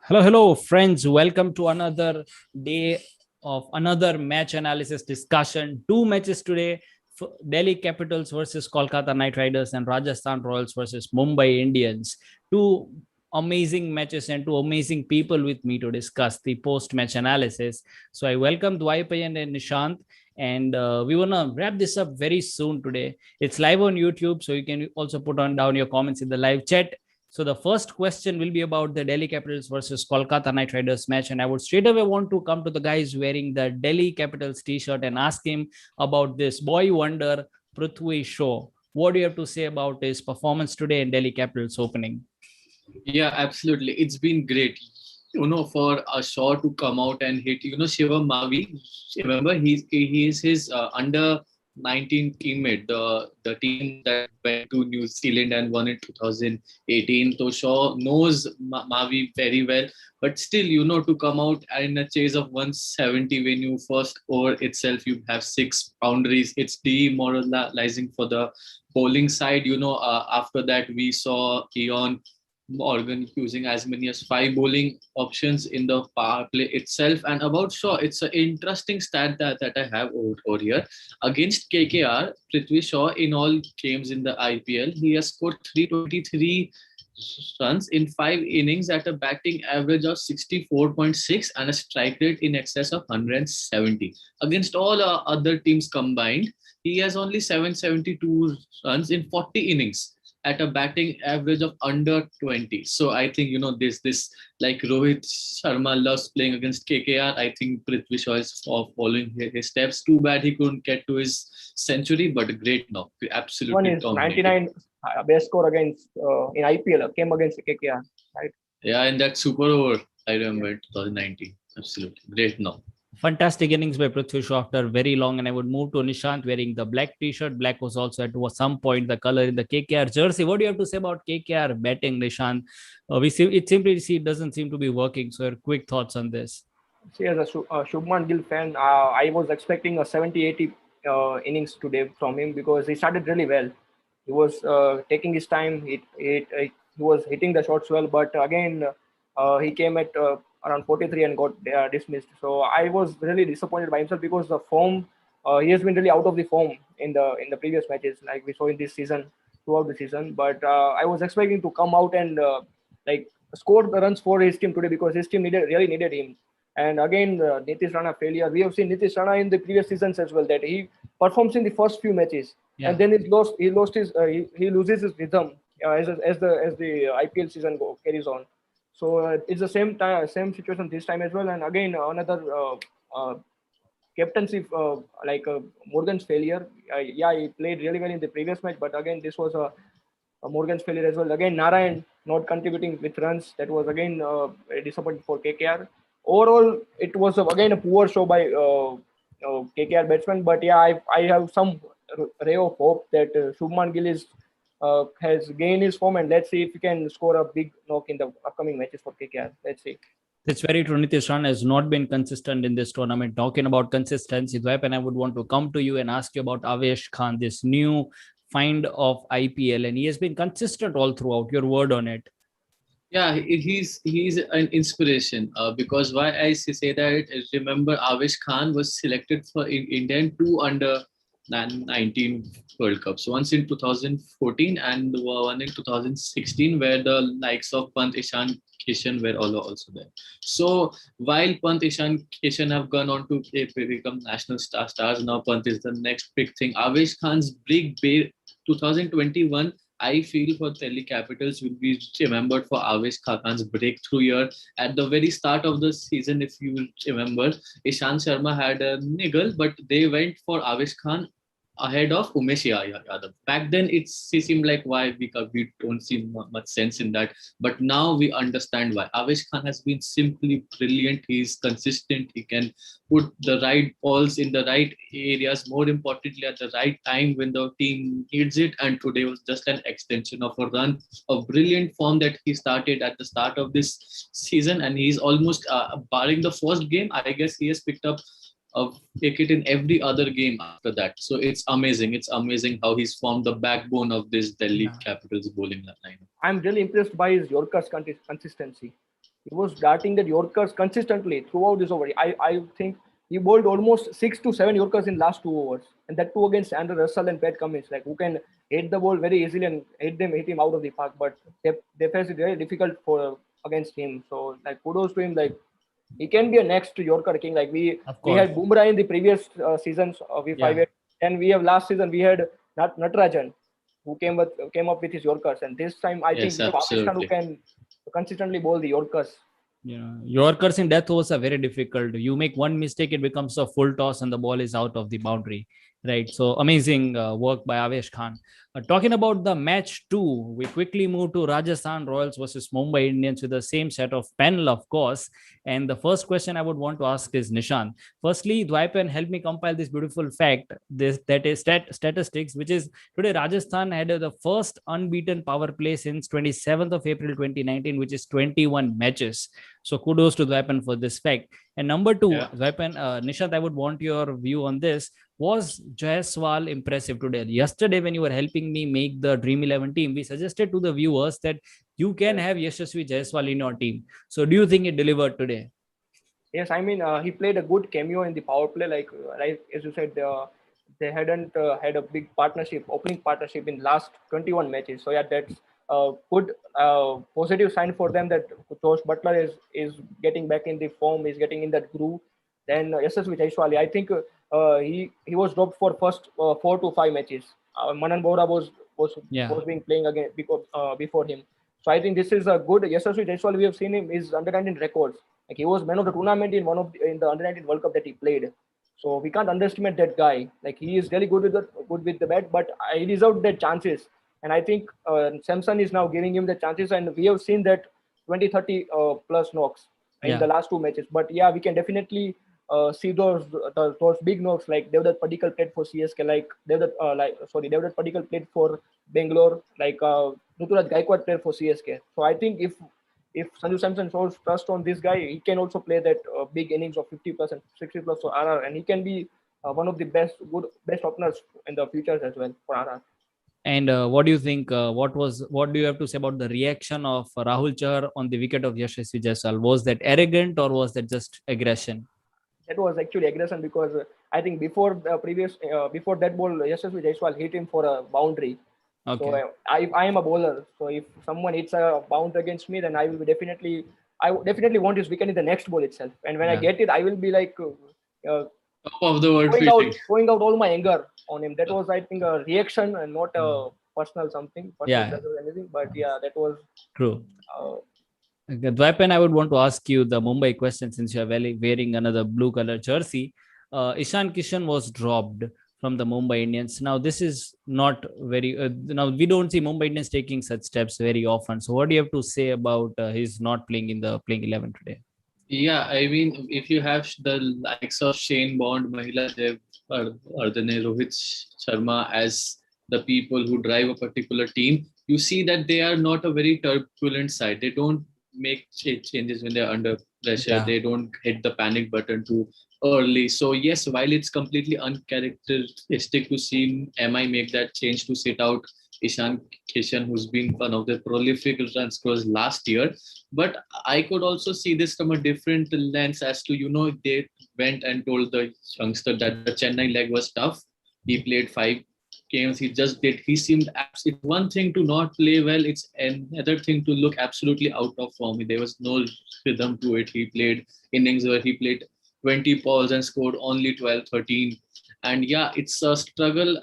Hello, friends. Welcome to another day of another match analysis discussion. Two matches today: Delhi Capitals versus Kolkata Knight Riders and Rajasthan Royals versus Mumbai Indians. Two amazing matches and two amazing people with me to discuss the post-match analysis. So I welcome Dwaipayan and Nishant, and we wanna wrap this up very soon today. It's live on YouTube, so you can also put on down your comments in the live chat. So the first question will be about the Delhi Capitals versus Kolkata Knight Riders match, and I would straight away want to come to the guys wearing the Delhi Capitals T-shirt and ask him about this boy wonder Prithvi Shaw. What do you have to say about his performance today in Delhi Capitals opening? Yeah, absolutely. It's been great. For a Shaw to come out and hit, Shivam Mavi. Remember, he is his under 19 teammate, the team that went to New Zealand and won in 2018. So Shaw knows Mavi very well, but still, to come out in a chase of 170 when you first over itself, you have six boundaries. It's demoralizing for the bowling side. After that, we saw Keon Morgan using as many as five bowling options in the power play itself. And about Shaw, it's an interesting stat that I have over here. Against KKR, Prithvi Shaw in all games in the IPL, he has scored 323 runs in 5 innings at a batting average of 64.6 and a strike rate in excess of 170. Against all other teams combined, he has only 772 runs in 40 innings at a batting average of under 20. So I think, this like Rohit Sharma loves playing against KKR. I think Prithvi Shaw is following his steps. Too bad he couldn't get to his century, but great knock. Absolutely. One is 99 best score against in IPL came against KKR, right? Yeah, in that super over, I remember 2019. Absolutely. Great knock. Fantastic innings by Prithvi Shaw after very long, and I would move to Nishant wearing the black T-shirt. Black was also at some point the color in the KKR jersey. What do you have to say about KKR batting, Nishant? We see it doesn't seem to be working. So, your quick thoughts on this? See, as a Shubman Gill fan, I was expecting a 70-80 innings today from him because he started really well. He was taking his time. He was hitting the shots well, but again, he came at around 43 and got dismissed. So I was really disappointed by himself because the form he has been really out of the form in the previous matches, like we saw in this season throughout the season. But I was expecting to come out and like score the runs for his team today because his team really needed him. And again, Nitish Rana failure. We have seen Nitish Rana in the previous seasons as well that he performs in the first few matches, and then he loses his rhythm as the IPL season carries on. So it's the same situation this time as well. And again, another captaincy Morgan's failure. Yeah, he played really well in the previous match, but again, this was a Morgan's failure as well. Again, Narayan not contributing with runs. That was again very disappointing for KKR. Overall, it was again a poor show by KKR batsmen. But yeah, I have some ray of hope that Shubman Gill has gained his form, and let's see if he can score a big knock in the upcoming matches for KKR. Let's see. It's very true. Nitish Rana has not been consistent in this tournament. Talking about consistency, and I would want to come to you and ask you about Avesh Khan, this new find of IPL, and he has been consistent all throughout. Your word on it? Yeah, he's an inspiration because why I say that, remember Avesh Khan was selected for Indian 2 under 19 World Cups, once in 2014 and one in 2016, where the likes of Pant, Ishan, Kishan were also there. So while Pant, Ishan, Kishan have gone on to become national stars, now Pant is the next big thing. Avesh Khan's big 2021, I feel, for Delhi Capitals will be remembered for Avesh Khan's breakthrough year. At the very start of the season, if you remember, Ishant Sharma had a niggle, but they went for Avesh Khan ahead of Umesh Yadav. Back then, it seemed like why we don't see much sense in that. But now we understand why. Avesh Khan has been simply brilliant. He's consistent. He can put the right balls in the right areas, more importantly, at the right time when the team needs it. And today was just an extension of a run of brilliant form that he started at the start of this season. And he's almost, barring the first game, I guess he has picked up wicket in every other game after that. So it's amazing. It's amazing how he's formed the backbone of this Delhi Capitals bowling line. I'm really impressed by his Yorker's consistency. He was darting the Yorkers consistently throughout this over. I think he bowled almost 6 to 7 Yorkers in last 2 overs, and that too against Andrew Russell and Pat Cummins, like who can hit the ball very easily and hit him out of the park. But they face it very difficult for against him. So like kudos to him. Like he can be a next Yorker king. Like Of we course. had Bumrah in the previous seasons. We Yeah. and we have last season we had Natarajan, who came up with his Yorkers, and this time I think Yes, we have Avesh Khan who absolutely. can consistently bowl the Yorkers. Yorkers in death overs are very difficult. You make one mistake, it becomes a full toss, and the ball is out of the boundary. Right. So amazing work by Avesh Khan. Talking about the match two, we quickly move to Rajasthan Royals versus Mumbai Indians with the same set of panel, of course. And the first question I would want to ask is Nishant. Firstly, Dwaipayan help me compile this beautiful fact. That is statistics, which is today Rajasthan had the first unbeaten power play since 27th of April 2019, which is 21 matches. So kudos to Dwaipayan for this fact. And number two, Yeah. Dwaipayan, Nishant, I would want your view on this. Was Jaiswal impressive today? Yesterday, when you were helping me make the Dream 11 team, we suggested to the viewers that you can have Yashasvi Jaiswal in your team. So do you think it delivered today? Yes, I mean he played a good cameo in the power play. Like as you said, they hadn't had a big partnership, opening partnership in last 21 matches. So yeah, that's a good positive sign for them that Josh Butler is getting back in the form, is getting in that groove. Then Yashasvi Jaiswal, I think he was dropped for first 4 to 5 matches. Manan Bora Yeah. was being playing again before him. So I think this is a good Yashasvi Jaiswal. We have seen him is under 19 records. Like he was man of the tournament in the under 19 World Cup that he played. So we can't underestimate that guy. Like he is really good with the bat, but he deserved the chances. And I think Samson is now giving him the chances, and we have seen that 20, 30 plus knocks in Yeah. the last 2 matches. But yeah, we can definitely see those big knocks like Devdutt Padikkal played for CSK, Devdutt Padikkal played for Bangalore, like Ruturaj Gaikwad played for CSK. So I think if Sanju Samson shows trust on this guy, he can also play that big innings of 50%, 60 plus for RR, and he can be one of the best openers in the futures as well for RR. And what do you think? What do you have to say about the reaction of Rahul Chahar on the wicket of Yashasvi Jaiswal? Was that arrogant or was that just aggression? That was actually aggression because I think before that ball, Yashasvi Jaiswal hit him for a boundary. So Okay. I am a bowler. So if someone hits a bounce against me, then I would definitely want his wicket in the next ball itself. And when I Yeah. get it, I will be like Top of the world throwing out fitting. throwing out all my anger on him. That was, I think, a reaction and not a personal Yeah. grudge or anything. But yeah, that was. True. Uh, Okay, Dwaipan, I would want to ask you the Mumbai question since you are wearing another blue color jersey. Ishan Kishan was dropped from the Mumbai Indians. Now, this is not very. Now, we don't see Mumbai Indians taking such steps very often. So, what do you have to say about his not playing in the playing 11 today? Yeah, I mean, if you have the likes of Shane Bond, Mahila Dev, Ardane, Rohit Sharma as the people who drive a particular team, you see that they are not a very turbulent side. They don't make changes when they're under pressure. Yeah. They don't hit the panic button too early. So yes, while it's completely uncharacteristic to see MI make that change to sit out Ishan Kishan, who's been one of the prolific run scorers last year, but I could also see this from a different lens as to, they went and told the youngster that the Chennai leg was tough. He played 5 games. He seemed, it's one thing to not play well. It's another thing to look absolutely out of form. There was no rhythm to it. He played innings where he played 20 balls and scored only 12, 13. And yeah, it's a struggle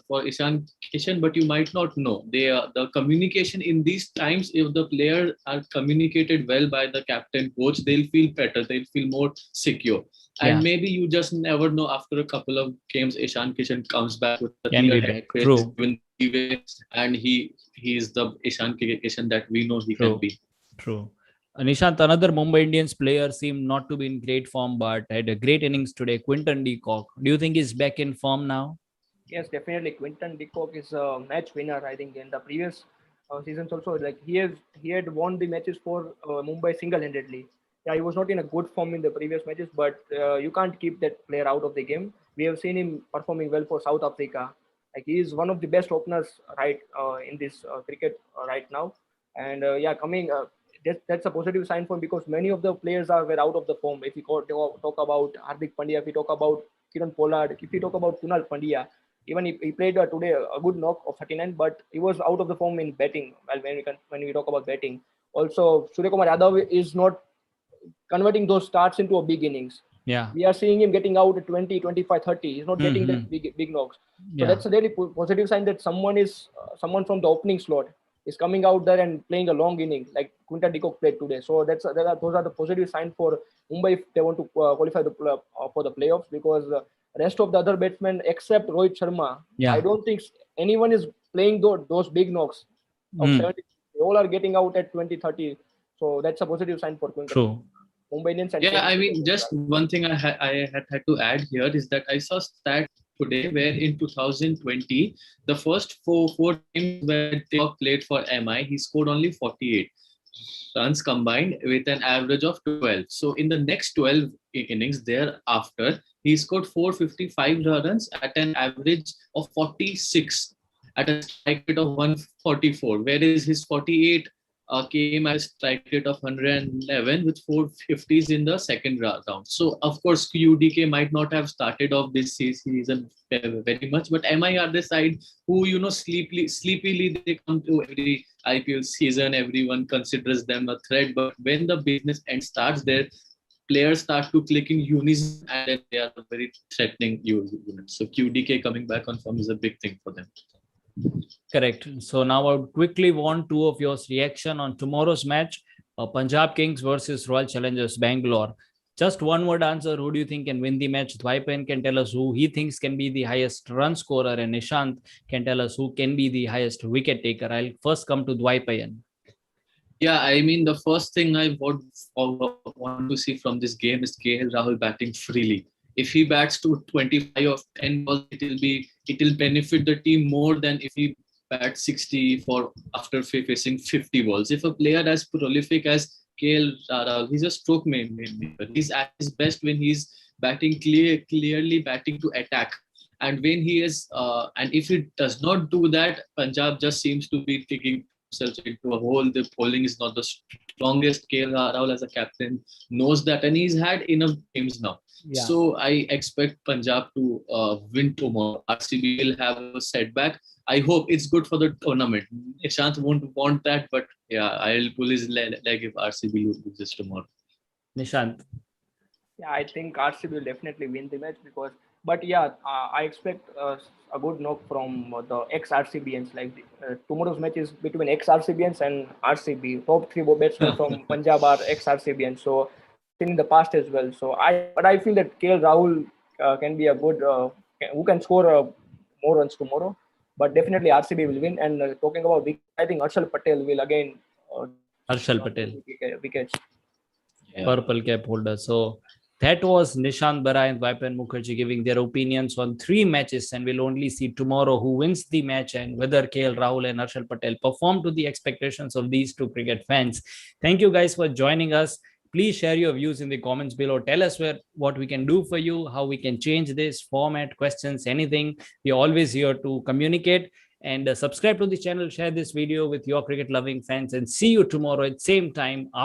for Ishan Kishan, but you might not know. The communication in these times, if the players are communicated well by the captain coach, they'll feel better. They'll feel more secure. And Yeah. maybe you just never know. After a couple of games, Ishan Kishan comes back with a Can be clear back. head, True. and he's the Ishan Kishan that we know he can True. be. True. Nishant, another Mumbai Indians player seemed not to be in great form, but had a great innings today. Quinton de Kock. Do you think he's back in form now? yes, definitely, Quinton de Kock is a match winner. I think in the previous seasons also, like he had won the matches for Mumbai single-handedly. Yeah, he was not in a good form in the previous matches, but you can't keep that player out of the game. We have seen him performing well for South Africa. Like he is one of the best openers in this cricket right now. And yeah, coming that's a positive sign for him, because many of the players were out of the form. If we talk about Hardik Pandya, if we talk about Kiran Pollard, if we talk about Kunal Pandya, even he played today a good knock of 39, but he was out of the form in batting. Well, when we talk about batting, also Suryakumar Yadav is not converting those starts into a big innings. Yeah. We are seeing him getting out at 20, 25, 30. He's not getting that big knocks. So that's a really positive sign that someone from the opening slot is coming out there and playing a long inning like Quinton de Kock played today. So those are the positive signs for Mumbai if they want to qualify for the playoffs, because rest of the other batsmen except Rohit Sharma, I don't think anyone is playing those big knocks of 70. They all are getting out at 20, 30. So that's a positive sign for Quinton. True. Mumbai Indians. Yeah, I mean, just one thing I had to add here is that I saw stat today where in 2020, the first four games where Taylor played for MI, he scored only 48 runs combined with an average of 12. So in the next 12 innings thereafter, he scored 455 runs at an average of 46 at a strike rate of 144, whereas his 48 came at a strike rate of 111 with 450s in the second round. So, of course, QDK might not have started off this season very much, but MI are the side who, sleepily they come to every IPL season. Everyone considers them a threat, but when the business end starts, their players start to click in unison and then they are a very threatening unit. So, QDK coming back on form is a big thing for them. Correct. So now I would quickly want two of your reaction on tomorrow's match, Punjab Kings versus Royal Challengers Bangalore. Just one word answer. Who do you think can win the match? Dwaipayan can tell us who he thinks can be the highest run scorer, and Nishant can tell us who can be the highest wicket taker. I'll first come to Dwaipayan. Yeah, I mean, the first thing I want to see from this game is KL Rahul batting freely. If he bats to 25 of 10 balls, it will benefit the team more than if he bats 60 for after facing 50 balls. If a player as prolific as KL Rahul, he's a stroke maker. He's at his best when he's batting clearly batting to attack. And when he is, and if he does not do that, Punjab just seems to be taking themselves into a hole. The bowling is not the strongest. KL Rahul as a captain knows that, and he's had enough games now. Yeah. So I expect Punjab to win tomorrow. RCB will have a setback. I hope it's good for the tournament. Nishant won't want that, but yeah, I'll pull his leg if RCB loses tomorrow. Nishant. Yeah, I think RCB will definitely win the match but yeah, I expect a good knock from the ex-RCBians. Like tomorrow's match is between ex-RCBians and RCB. Top three batsmen from Punjab are ex-RCBians. So in the past as well. So I feel that KL Rahul can be a good who can score more runs tomorrow. But definitely RCB will win. And talking about wicket, I think Harshal Patel will again. Harshal Patel. Wickets. Yeah. Purple cap holder. So that was Nishant Barai and Dwaipayan Mukherjee giving their opinions on 3 matches, and we'll only see tomorrow who wins the match and whether KL Rahul and Harshal Patel perform to the expectations of these two cricket fans. Thank you guys for joining us. Please share your views in the comments below. Tell us what we can do for you, how we can change this format, questions, anything. We're always here to communicate. And subscribe to the channel, share this video with your cricket loving fans, and see you tomorrow at same time.